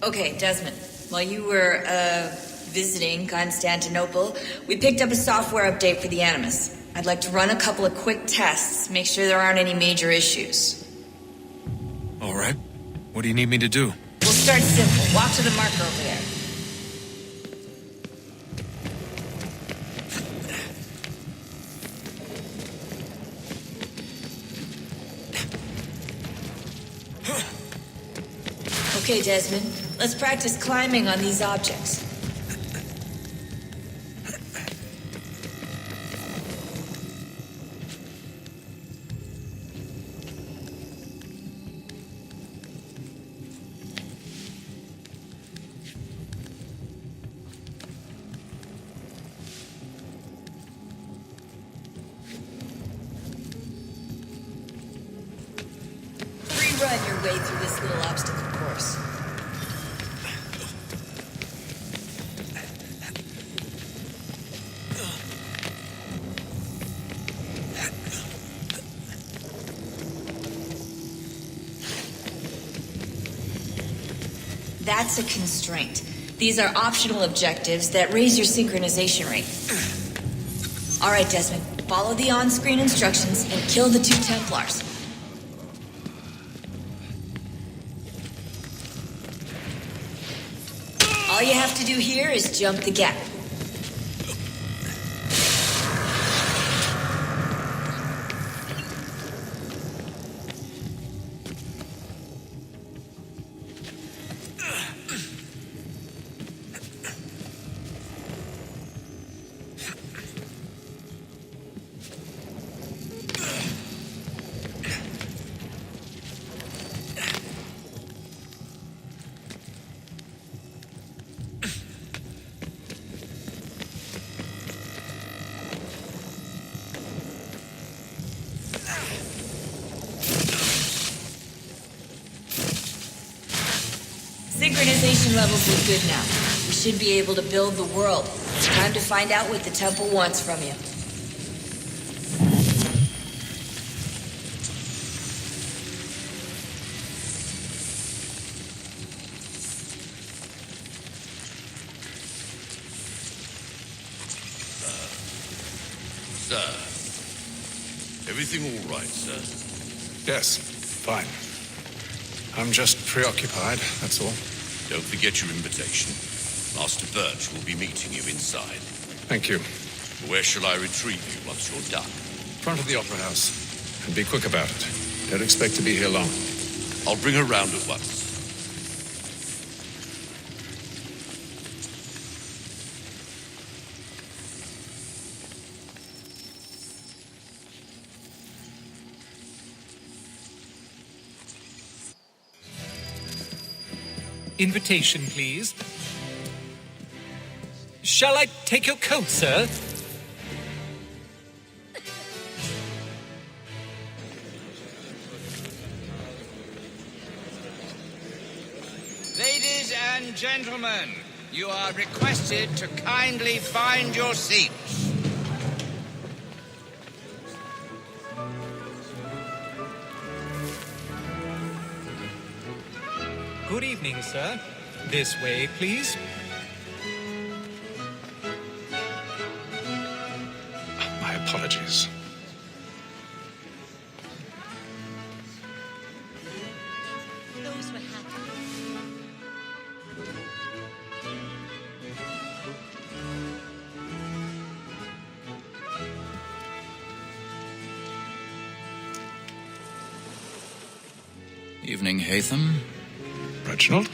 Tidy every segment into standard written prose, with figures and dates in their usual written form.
Okay, Desmond. While you were, visiting Constantinople, we picked up a software update for the Animus. I'd like to run a couple of quick tests, make sure there aren't any major issues. All right. What do you need me to do? We'll start simple. Walk to the marker over there. Okay, Desmond. Let's practice climbing on these objects. Run your way through this little obstacle course. That's a constraint. These are optional objectives that raise your synchronization rate. All right, Desmond. Follow the on-screen instructions and kill the 2 Templars. All you have to do here is jump the gap. Synchronization levels look good now. We should be able to build the world. It's time to find out what the temple wants from you. Sir. Everything all right, sir? Yes, fine. I'm just preoccupied, that's all. Don't forget your invitation. Master Birch will be meeting you inside. Thank you. Where shall I retrieve you once you're done? Front of the Opera House. And be quick about it. Don't expect to be here long. I'll bring her round at once. Invitation, please. Shall I take your coat, sir? Ladies and gentlemen, you are requested to kindly find your seats. Good evening, sir. This way, please. My apologies. Those were happy. Evening, Hatham. Reginald?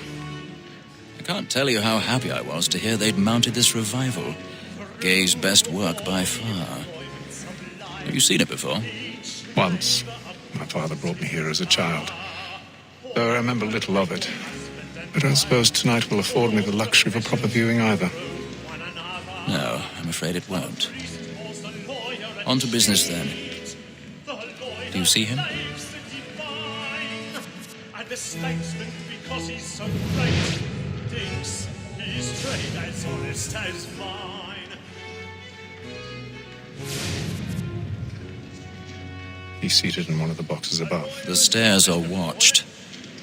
I can't tell you how happy I was to hear they'd mounted this revival. Gay's best work by far. Have you seen it before? Once. My father brought me here as a child. Though I remember little of it. But I suppose tonight will afford me the luxury of a proper viewing either. No, I'm afraid it won't. On to business then. Do you see him? The statesman, because he's so great, thinks his trade as honest as mine. He's seated in one of the boxes above. The stairs are watched.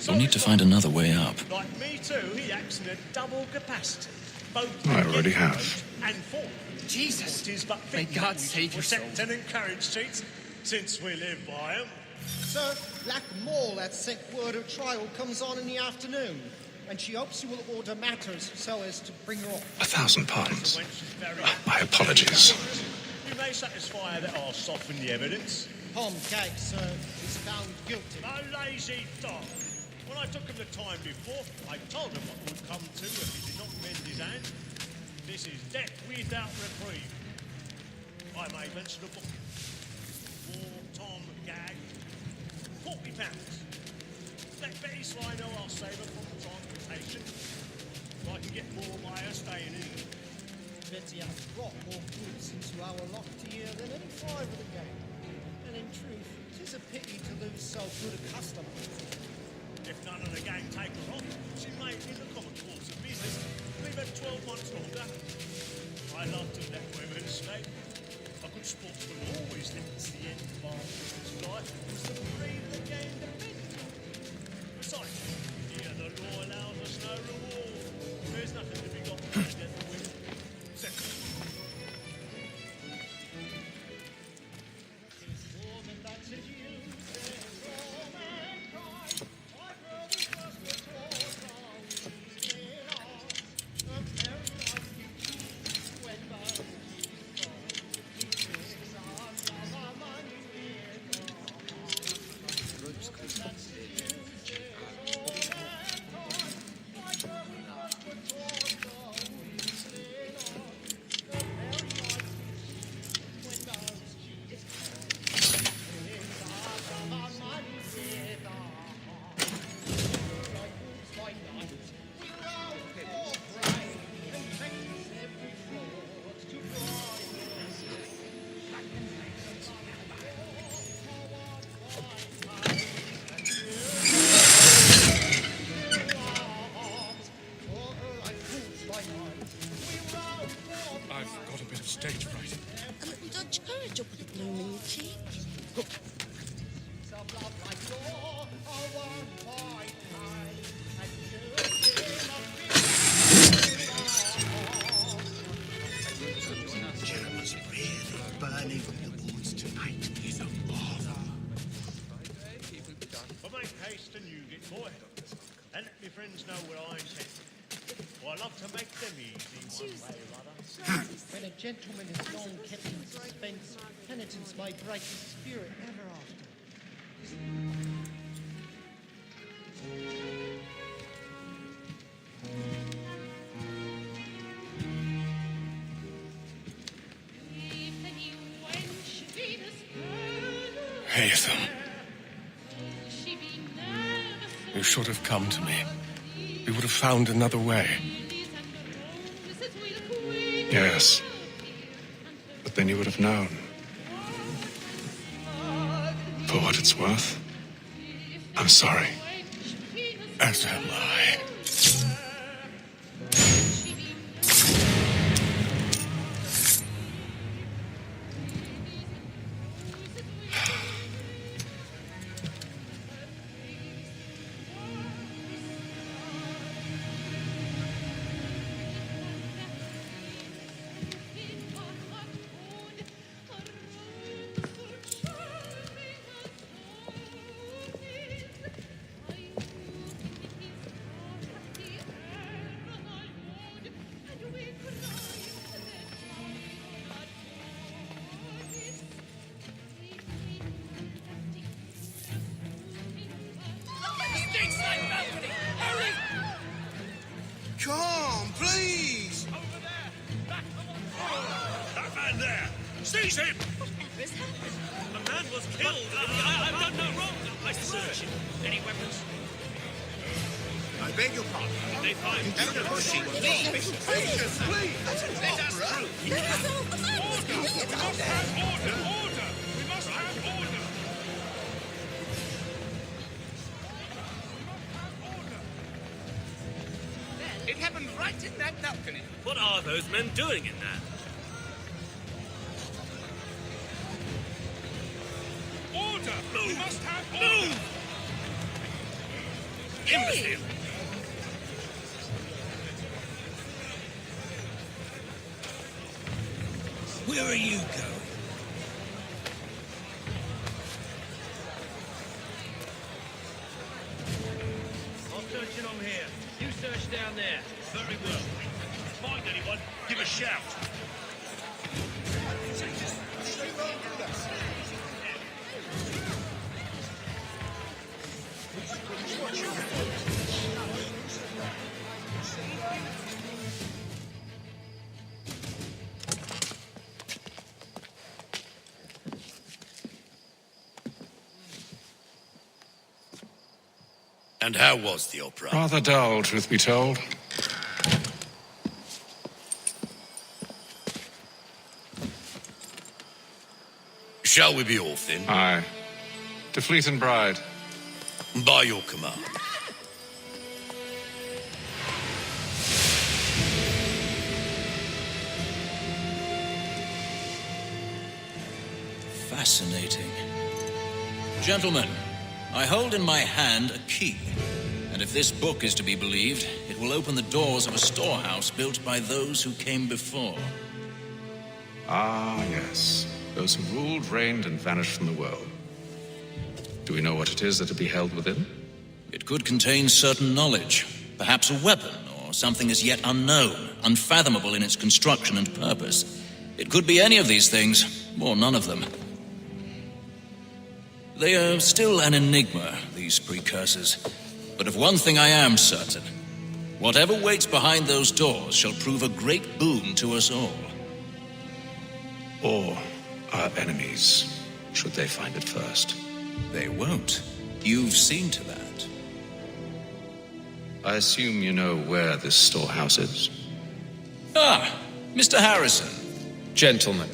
You'll need to find another way up. Like me too, he acts in a double capacity. Both I already have. and forward. Jesus. It is but May fitting God we save your protect soul. and encourage cheats, since we live by 'em. Sir, Black Mall had sent word her trial comes on in the afternoon, and she hopes you will order matters so as to bring her off. 1,000 pardons. The wench is very My apologies. You may satisfy her that I'll soften the evidence. Tom Gag, sir, is found guilty. A lazy dog. When I took him the time before, I told him what would come to if he did not mend his hand. This is death without reprieve. I may mention a book. For Tom Gag, £40. Let Betty Sly know I'll save her from transportation. So I can get more by her staying in. Betty has brought more goods into our lot here than any five of the gang. And in truth, 'tis a pity to lose so good a customer. If none of the gang take her on, she may, in the common course of business, leave her 12 months longer. I love to let women escape. A good sportsman always thinks the end of our business life was the breed the game depends on. Besides, here the law allows us no reward. There's nothing to be got from the death of women. Second. More than that to you, there's all mankind. My brothers must be taught how we get on. A very life you choose when those I've got a bit of stage fright. A little Dutch courage will put a bloom in your cheek. Burning the woods tonight is a bother. But make haste and you get boy. And let me friends know what I intend. For I love to make them easy one way or other. When a gentleman is long kept in suspense, penitence may break his spirit ever after. Haytham, you should have come to me. We would have found another way. Yes. But then you would have known. For what it's worth, I'm sorry. As am I. Come, please! That man there! Seize him! The man was killed! I've done no wrong! I search him. Any weapons? I beg your pardon. They find Pushing me! Please! Let us through! We must have order! Order! We must have order! It happened right in that balcony. What are those men doing in there? Order! We must have order! imbecile! Where are you going? I'm searching on here. You search down there. Very well. Find anyone, give a shout. And how was the opera? Rather dull, truth be told. Shall we be off then? Aye. To Fleet and Bride. By your command. Fascinating. Gentlemen, I hold in my hand a key. And if this book is to be believed, it will open the doors of a storehouse built by those who came before. Ah, yes. Those who ruled, reigned, and vanished from the world. Do we know what it is that to be held within? It could contain certain knowledge, perhaps a weapon, or something as yet unknown, unfathomable in its construction and purpose. It could be any of these things, or none of them. They are still an enigma, these precursors. But of one thing I am certain. Whatever waits behind those doors shall prove a great boon to us all. Or our enemies, should they find it first. They won't. You've seen to that. I assume you know where this storehouse is. Ah, Mr. Harrison. Gentlemen,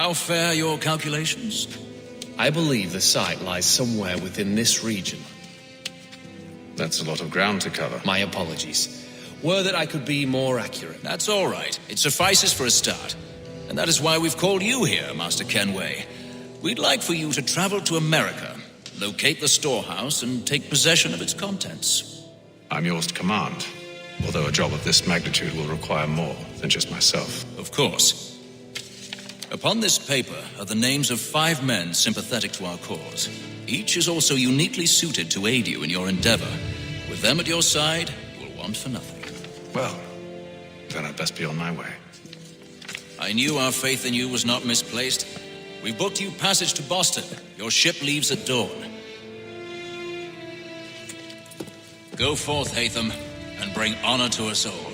How fare your calculations? I believe the site lies somewhere within this region. That's a lot of ground to cover. My apologies. Were that I could be more accurate. That's all right. It suffices for a start. And that is why we've called you here, Master Kenway. We'd like for you to travel to America, locate the storehouse, and take possession of its contents. I'm yours to command, although a job of this magnitude will require more than just myself. Of course. Upon this paper are the names of 5 men sympathetic to our cause. Each is also uniquely suited to aid you in your endeavor. With them at your side, you will want for nothing. Well, then I'd best be on my way. I knew our faith in you was not misplaced. We booked you passage to Boston. Your ship leaves at dawn. Go forth, Hatham, and bring honor to us all.